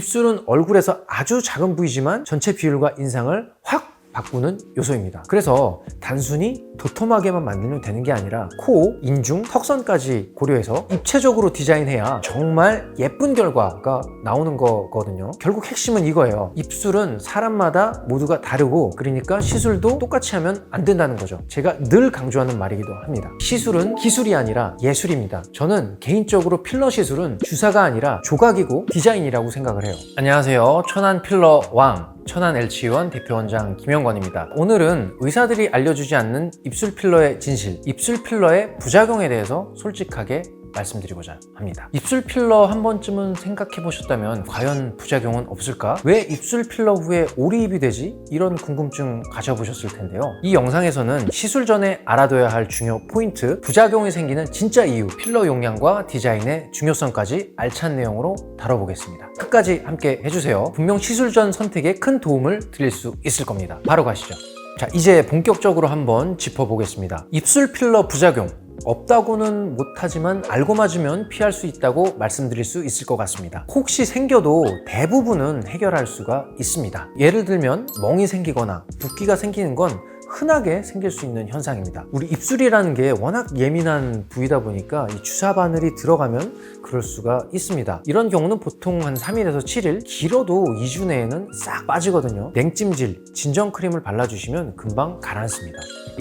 입술은 얼굴에서 아주 작은 부위지만 전체 비율과 인상을 확 바꾸는 요소입니다. 그래서 단순히 도톰하게만 만들면 되는 게 아니라 코, 인중, 턱선까지 고려해서 입체적으로 디자인해야 정말 예쁜 결과가 나오는 거거든요. 결국 핵심은 이거예요. 입술은 사람마다 모두가 다르고, 그러니까 시술도 똑같이 하면 안 된다는 거죠. 제가 늘 강조하는 말이기도 합니다. 시술은 기술이 아니라 예술입니다. 저는 개인적으로 필러 시술은 주사가 아니라 조각이고 디자인이라고 생각을 해요. 안녕하세요. 천안 필러 왕, 천안 LC원 대표원장 김영권입니다. 오늘은 의사들이 알려주지 않는 입술 필러의 진실, 입술 필러의 부작용에 대해서 솔직하게 말씀드리고자 합니다. 입술 필러 한 번쯤은 생각해 보셨다면 과연 부작용은 없을까? 왜 입술 필러 후에 오리입이 되지? 이런 궁금증 가져보셨을 텐데요. 이 영상에서는 시술 전에 알아둬야 할 중요 포인트, 부작용이 생기는 진짜 이유, 필러 용량과 디자인의 중요성까지 알찬 내용으로 다뤄보겠습니다. 끝까지 함께 해주세요. 분명 시술 전 선택에 큰 도움을 드릴 수 있을 겁니다. 바로 가시죠. 자, 이제 본격적으로 한번 짚어보겠습니다. 입술 필러 부작용, 없다고는 못하지만 알고 맞으면 피할 수 있다고 말씀드릴 수 있을 것 같습니다. 혹시 생겨도 대부분은 해결할 수가 있습니다. 예를 들면 멍이 생기거나 붓기가 생기는 건 흔하게 생길 수 있는 현상입니다. 우리 입술이라는 게 워낙 예민한 부위다 보니까 이 주사 바늘이 들어가면 그럴 수가 있습니다. 이런 경우는 보통 한 3일에서 7일, 길어도 2주 내에는 싹 빠지거든요. 냉찜질, 진정크림을 발라주시면 금방 가라앉습니다.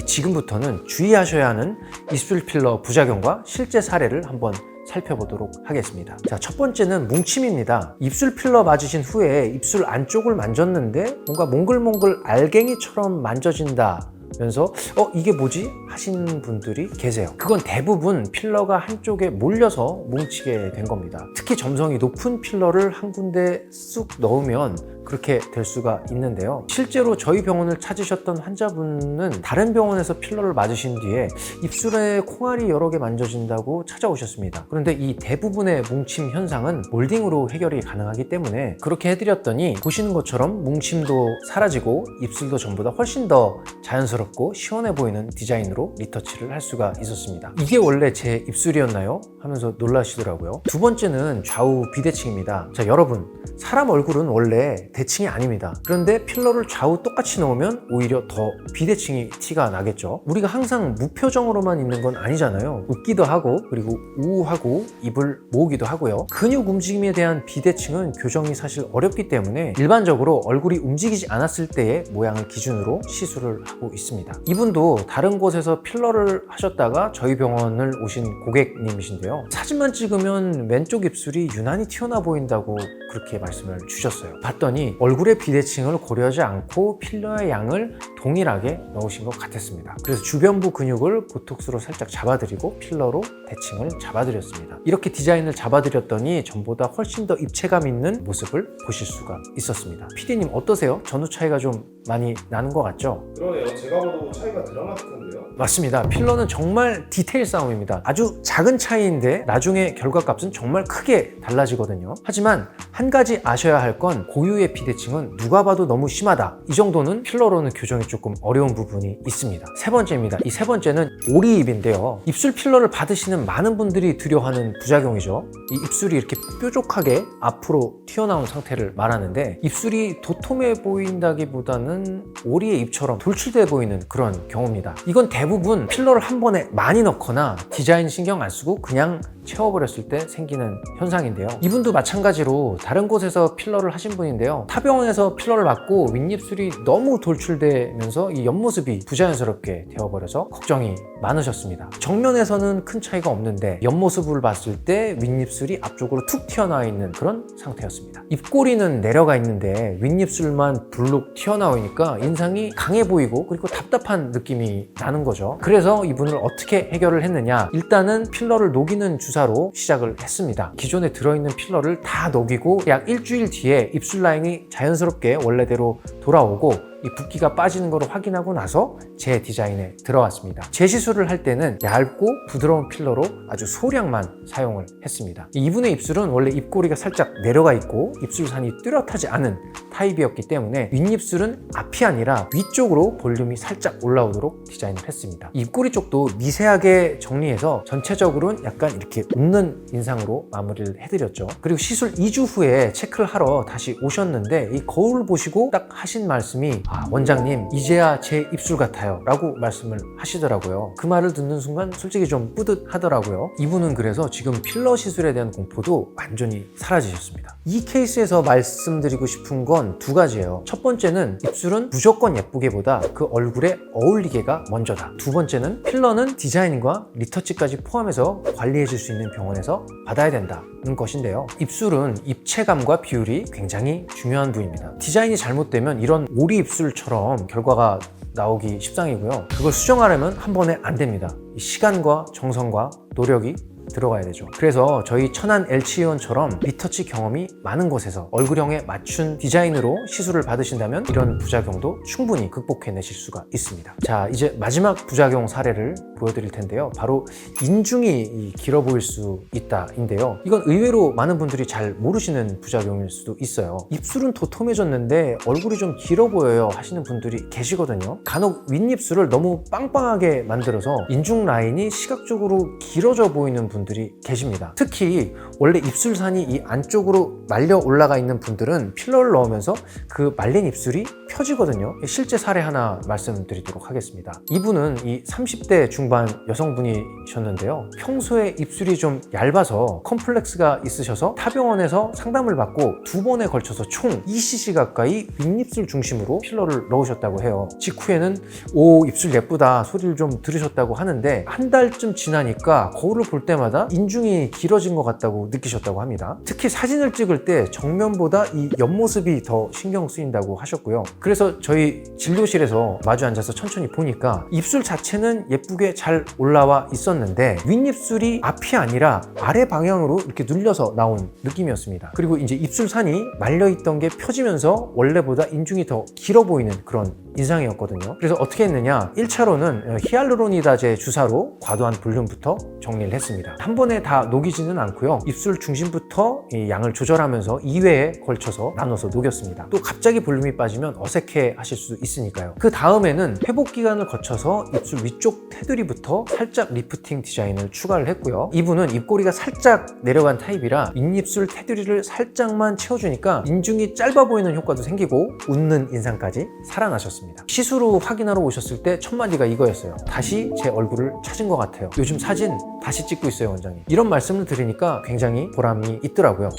지금부터는 주의하셔야 하는 입술 필러 부작용과 실제 사례를 한번 살펴보도록 하겠습니다. 자, 첫 번째는 뭉침입니다. 입술 필러 맞으신 후에 입술 안쪽을 만졌는데 뭔가 몽글몽글 알갱이처럼 만져진다 면서 이게 뭐지? 하신 분들이 계세요. 그건 대부분 필러가 한쪽에 몰려서 뭉치게 된 겁니다. 특히 점성이 높은 필러를 한 군데 쑥 넣으면 그렇게 될 수가 있는데요. 실제로 저희 병원을 찾으셨던 환자분은 다른 병원에서 필러를 맞으신 뒤에 입술에 콩알이 여러 개 만져진다고 찾아오셨습니다. 그런데 이 대부분의 뭉침 현상은 몰딩으로 해결이 가능하기 때문에 그렇게 해드렸더니 보시는 것처럼 뭉침도 사라지고 입술도 전보다 훨씬 더 자연스럽고 시원해 보이는 디자인으로 리터치를 할 수가 있었습니다. 이게 원래 제 입술이었나요? 하면서 놀라시더라고요. 두 번째는 좌우 비대칭입니다. 자, 여러분, 사람 얼굴은 원래 대칭이 아닙니다. 그런데 필러를 좌우 똑같이 넣으면 오히려 더 비대칭이 티가 나겠죠. 우리가 항상 무표정으로만 있는 건 아니잖아요. 웃기도 하고, 그리고 우하고 입을 모으기도 하고요. 근육 움직임에 대한 비대칭은 교정이 사실 어렵기 때문에 일반적으로 얼굴이 움직이지 않았을 때의 모양을 기준으로 시술을 하고 있습니다. 이분도 다른 곳에서 필러를 하셨다가 저희 병원을 오신 고객님이신데요. 사진만 찍으면 왼쪽 입술이 유난히 튀어나와 보인다고 그렇게 말씀을 주셨어요. 봤더니 얼굴의 비대칭을 고려하지 않고 필러의 양을 동일하게 넣으신 것 같았습니다. 그래서 주변부 근육을 보톡스로 살짝 잡아드리고 필러로 대칭을 잡아드렸습니다. 이렇게 디자인을 잡아드렸더니 전보다 훨씬 더 입체감 있는 모습을 보실 수가 있었습니다. PD님 어떠세요? 전후 차이가 좀 많이 나는 것 같죠? 그러네요. 제가 봐도 차이가 드라마틱한데요. 맞습니다. 필러는 정말 디테일 싸움입니다. 아주 작은 차이인데 나중에 결과값은 정말 크게 달라지거든요. 하지만 한 가지 아셔야 할 건 고유의 비대칭은 누가 봐도 너무 심하다. 이 정도는 필러로는 교정이 조금 어려운 부분이 있습니다. 세 번째입니다. 이 세 번째는 오리입인데요. 입술 필러를 받으시는 많은 분들이 두려워하는 부작용이죠. 이 입술이 이렇게 뾰족하게 앞으로 튀어나온 상태를 말하는데 입술이 도톰해 보인다기보다는 오리의 입처럼 돌출돼 보이는 그런 경우입니다. 이건 대부분 필러를 한 번에 많이 넣거나 디자인 신경 안 쓰고 그냥 채워버렸을 때 생기는 현상인데요. 이분도 마찬가지로 다른 곳에서 필러를 하신 분인데요. 타 병원에서 필러를 맞고 윗입술이 너무 돌출되면서 이 옆모습이 부자연스럽게 되어버려서 걱정이 많으셨습니다. 정면에서는 큰 차이가 없는데 옆모습을 봤을 때 윗입술이 앞쪽으로 툭 튀어나와 있는 그런 상태였습니다. 입꼬리는 내려가 있는데 윗입술만 불룩 튀어나오니까 인상이 강해 보이고 그리고 답답한 느낌이 나는 거죠. 그래서 이분을 어떻게 해결을 했느냐, 일단은 필러를 녹이는 주사로 시작을 했습니다. 기존에 들어있는 필러를 다 녹이고 약 일주일 뒤에 입술 라인이 자연스럽게 원래대로 돌아오고 이 붓기가 빠지는 걸 확인하고 나서 제 디자인에 들어왔습니다. 재시술을 할 때는 얇고 부드러운 필러로 아주 소량만 사용을 했습니다. 이분의 입술은 원래 입꼬리가 살짝 내려가 있고 입술산이 뚜렷하지 않은 타입이었기 때문에 윗입술은 앞이 아니라 위쪽으로 볼륨이 살짝 올라오도록 디자인을 했습니다. 입꼬리 쪽도 미세하게 정리해서 전체적으로는 약간 이렇게 웃는 인상으로 마무리를 해드렸죠. 그리고 시술 2주 후에 체크를 하러 다시 오셨는데 이 거울 보시고 딱 하신 말씀이 원장님 이제야 제 입술 같아요 라고 말씀을 하시더라고요. 그 말을 듣는 순간 솔직히 좀 뿌듯하더라고요. 이분은 그래서 지금 필러 시술에 대한 공포도 완전히 사라지셨습니다. 이 케이스에서 말씀드리고 싶은 건 두 가지예요. 첫 번째는 입술은 무조건 예쁘게보다 그 얼굴에 어울리게가 먼저다. 두 번째는 필러는 디자인과 리터치까지 포함해서 관리해 줄 수 있는 병원에서 받아야 된다는 것인데요. 입술은 입체감과 비율이 굉장히 중요한 부위입니다. 디자인이 잘못되면 이런 오리 입술처럼 결과가 나오기 십상이고요. 그걸 수정하려면 한 번에 안 됩니다. 시간과 정성과 노력이 들어가야 되죠. 그래서 저희 천안 엘치의원처럼 리터치 경험이 많은 곳에서 얼굴형에 맞춘 디자인으로 시술을 받으신다면 이런 부작용도 충분히 극복해내실 수가 있습니다. 자, 이제 마지막 부작용 사례를 보여드릴 텐데요. 바로 인중이 길어 보일 수 있다인데요. 이건 의외로 많은 분들이 잘 모르시는 부작용일 수도 있어요. 입술은 도톰해졌는데 얼굴이 좀 길어 보여요 하시는 분들이 계시거든요. 간혹 윗입술을 너무 빵빵하게 만들어서 인중 라인이 시각적으로 길어져 보이는 분들이 계십니다. 특히 원래 입술산이 이 안쪽으로 말려 올라가 있는 분들은 필러를 넣으면서 그 말린 입술이 펴지거든요. 실제 사례 하나 말씀드리도록 하겠습니다. 이분은 이 30대 중반 여성분이셨는데요. 평소에 입술이 좀 얇아서 컴플렉스가 있으셔서 타병원에서 상담을 받고 2번에 걸쳐서 총 2cc 가까이 윗입술 중심으로 필러를 넣으셨다고 해요. 직후에는 오 입술 예쁘다 소리를 좀 들으셨다고 하는데 한 달쯤 지나니까 거울을 볼 때마다 인중이 길어진 것 같다고 느끼셨다고 합니다. 특히 사진을 찍을 때 정면보다 이 옆모습이 더 신경 쓰인다고 하셨고요. 그래서 저희 진료실에서 마주 앉아서 천천히 보니까 입술 자체는 예쁘게 잘 올라와 있었는데 윗입술이 앞이 아니라 아래 방향으로 이렇게 눌려서 나온 느낌이었습니다. 그리고 이제 입술산이 말려있던 게 펴지면서 원래보다 인중이 더 길어 보이는 그런 인상이었거든요. 그래서 어떻게 했느냐, 1차로는 히알루로니다제 주사로 과도한 볼륨부터 정리를 했습니다. 한 번에 다 녹이지는 않고요. 입술 중심부터 이 양을 조절하면서 2회에 걸쳐서 나눠서 녹였습니다. 또 갑자기 볼륨이 빠지면 어색해 하실 수 있으니까요. 그 다음에는 회복 기간을 거쳐서 입술 위쪽 테두리부터 살짝 리프팅 디자인을 추가를 했고요. 이분은 입꼬리가 살짝 내려간 타입이라 윗입술 테두리를 살짝만 채워주니까 인중이 짧아 보이는 효과도 생기고 웃는 인상까지 살아나셨습니다. 시술 후 확인하러 오셨을 때 첫 마디가 이거였어요. 다시 제 얼굴을 찾은 것 같아요. 요즘 사진 다시 찍고 있어요, 원장님. 이런 말씀을 들으니까 굉장히 보람이 있더라고요.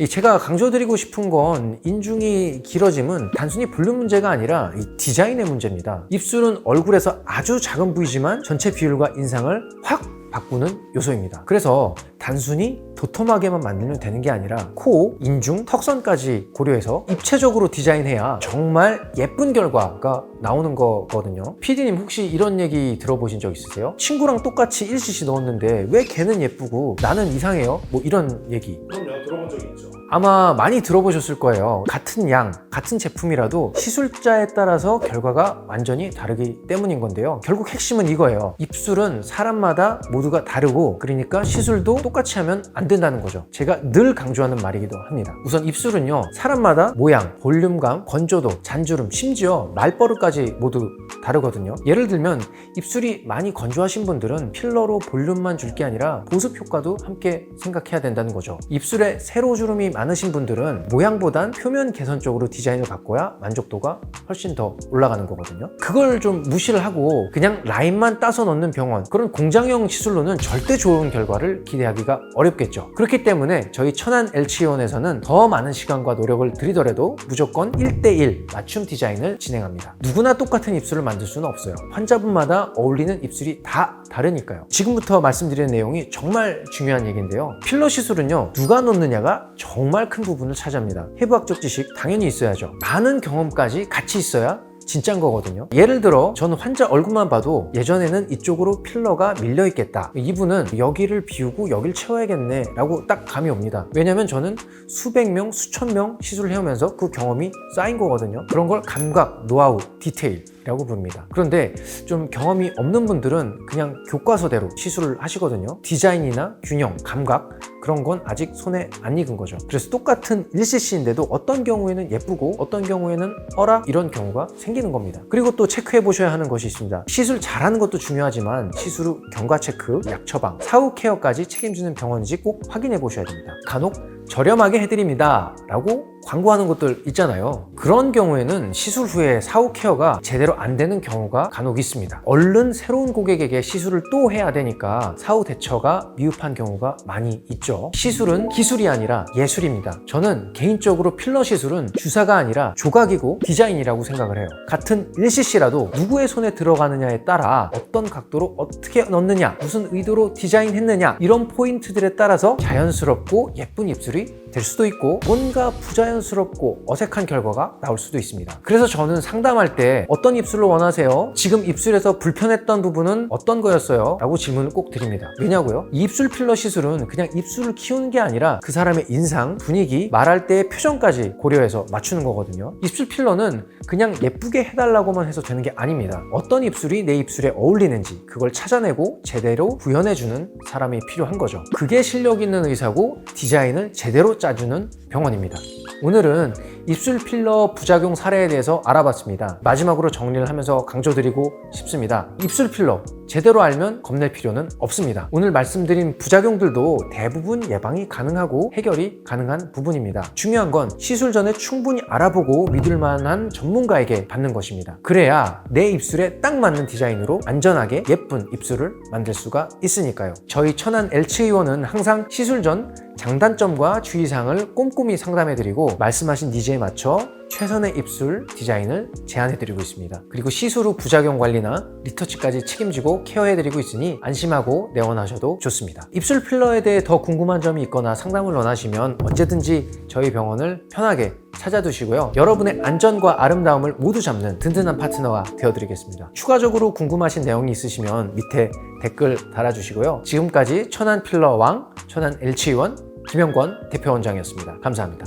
제가 강조드리고 싶은 건 인중이 길어짐은 단순히 볼륨 문제가 아니라 이 디자인의 문제입니다. 입술은 얼굴에서 아주 작은 부위지만 전체 비율과 인상을 확 바꾸는 요소입니다. 그래서 단순히 도톰하게만 만들면 되는 게 아니라 코, 인중, 턱선까지 고려해서 입체적으로 디자인해야 정말 예쁜 결과가 나오는 거거든요. PD님 혹시 이런 얘기 들어보신 적 있으세요? 친구랑 똑같이 1cc 넣었는데 왜 걔는 예쁘고 나는 이상해요? 뭐 이런 얘기. 그럼요, 들어본 적이 있죠. 아마 많이 들어보셨을 거예요. 같은 양, 같은 제품이라도 시술자에 따라서 결과가 완전히 다르기 때문인 건데요. 결국 핵심은 이거예요. 입술은 사람마다 모두가 다르고 그러니까 시술도 똑같이 하면 안 된다는 거죠. 제가 늘 강조하는 말이기도 합니다. 우선 입술은요, 사람마다 모양, 볼륨감, 건조도, 잔주름, 심지어 말버릇까지 모두 다르거든요. 예를 들면 입술이 많이 건조하신 분들은 필러로 볼륨만 줄 게 아니라 보습 효과도 함께 생각해야 된다는 거죠. 입술에 세로주름이 많으신 분들은 모양보단 표면 개선 쪽으로 디자인을 바꿔야 만족도가 훨씬 더 올라가는 거거든요. 그걸 좀 무시를 하고 그냥 라인만 따서 넣는 병원, 그런 공장형 시술로는 절대 좋은 결과를 기대하기가 어렵겠죠. 그렇기 때문에 저희 천안 엘치의원에서는 더 많은 시간과 노력을 들이더라도 무조건 1:1 맞춤 디자인을 진행합니다. 누구나 똑같은 입술을 만들 수는 없어요. 환자분마다 어울리는 입술이 다 다르니까요. 지금부터 말씀드리는 내용이 정말 중요한 얘기인데요. 필러 시술은요, 누가 넣느냐가 정말 큰 부분을 차지합니다. 해부학적 지식 당연히 있어야죠. 많은 경험까지 같이 있어야 진짜인 거거든요. 예를 들어 저는 환자 얼굴만 봐도 예전에는 이쪽으로 필러가 밀려 있겠다, 이분은 여기를 비우고 여기를 채워야겠네 라고 딱 감이 옵니다. 왜냐면 저는 수백 명, 수천 명 시술을 해오면서 그 경험이 쌓인 거거든요. 그런 걸 감각, 노하우, 디테일 라고 부릅니다. 그런데 좀 경험이 없는 분들은 그냥 교과서대로 시술을 하시거든요. 디자인이나 균형, 감각 그런 건 아직 손에 안 익은 거죠. 그래서 똑같은 1cc인데도 어떤 경우에는 예쁘고 어떤 경우에는 어라 이런 경우가 생기는 겁니다. 그리고 또 체크해 보셔야 하는 것이 있습니다. 시술 잘하는 것도 중요하지만 시술 후 경과 체크, 약 처방, 사후 케어까지 책임지는 병원인지 꼭 확인해 보셔야 됩니다. 간혹 저렴하게 해드립니다 라고 광고하는 것들 있잖아요. 그런 경우에는 시술 후에 사후 케어가 제대로 안 되는 경우가 간혹 있습니다. 얼른 새로운 고객에게 시술을 또 해야 되니까 사후 대처가 미흡한 경우가 많이 있죠. 시술은 기술이 아니라 예술입니다. 저는 개인적으로 필러 시술은 주사가 아니라 조각이고 디자인이라고 생각을 해요. 같은 1cc라도 누구의 손에 들어가느냐에 따라 어떤 각도로 어떻게 넣느냐, 무슨 의도로 디자인했느냐 이런 포인트들에 따라서 자연스럽고 예쁜 입술이 될 수도 있고 뭔가 부자연스럽고 어색한 결과가 나올 수도 있습니다. 그래서 저는 상담할 때 어떤 입술을 원하세요? 지금 입술에서 불편했던 부분은 어떤 거였어요? 라고 질문을 꼭 드립니다. 왜냐고요? 이 입술 필러 시술은 그냥 입술을 키우는 게 아니라 그 사람의 인상, 분위기, 말할 때의 표정까지 고려해서 맞추는 거거든요. 입술 필러는 그냥 예쁘게 해달라고만 해서 되는 게 아닙니다. 어떤 입술이 내 입술에 어울리는지 그걸 찾아내고 제대로 구현해주는 사람이 필요한 거죠. 그게 실력 있는 의사고 디자인을 제대로 짜주는 병원입니다. 오늘은 입술 필러 부작용 사례에 대해서 알아봤습니다. 마지막으로 정리를 하면서 강조드리고 싶습니다. 입술 필러 제대로 알면 겁낼 필요는 없습니다. 오늘 말씀드린 부작용들도 대부분 예방이 가능하고 해결이 가능한 부분입니다. 중요한 건 시술 전에 충분히 알아보고 믿을 만한 전문가에게 받는 것입니다. 그래야 내 입술에 딱 맞는 디자인으로 안전하게 예쁜 입술을 만들 수가 있으니까요. 저희 천안 엘츠의원은 항상 시술 전 장단점과 주의사항을 꼼꼼히 상담해드리고 말씀하신 니즈에 맞춰 최선의 입술 디자인을 제안해드리고 있습니다. 그리고 시술 후 부작용 관리나 리터치까지 책임지고 케어해드리고 있으니 안심하고 내원하셔도 좋습니다. 입술 필러에 대해 더 궁금한 점이 있거나 상담을 원하시면 언제든지 저희 병원을 편하게 찾아두시고요. 여러분의 안전과 아름다움을 모두 잡는 든든한 파트너가 되어드리겠습니다. 추가적으로 궁금하신 내용이 있으시면 밑에 댓글 달아주시고요. 지금까지 천안 필러 왕, 천안 엘치의원 김영권 대표원장이었습니다. 감사합니다.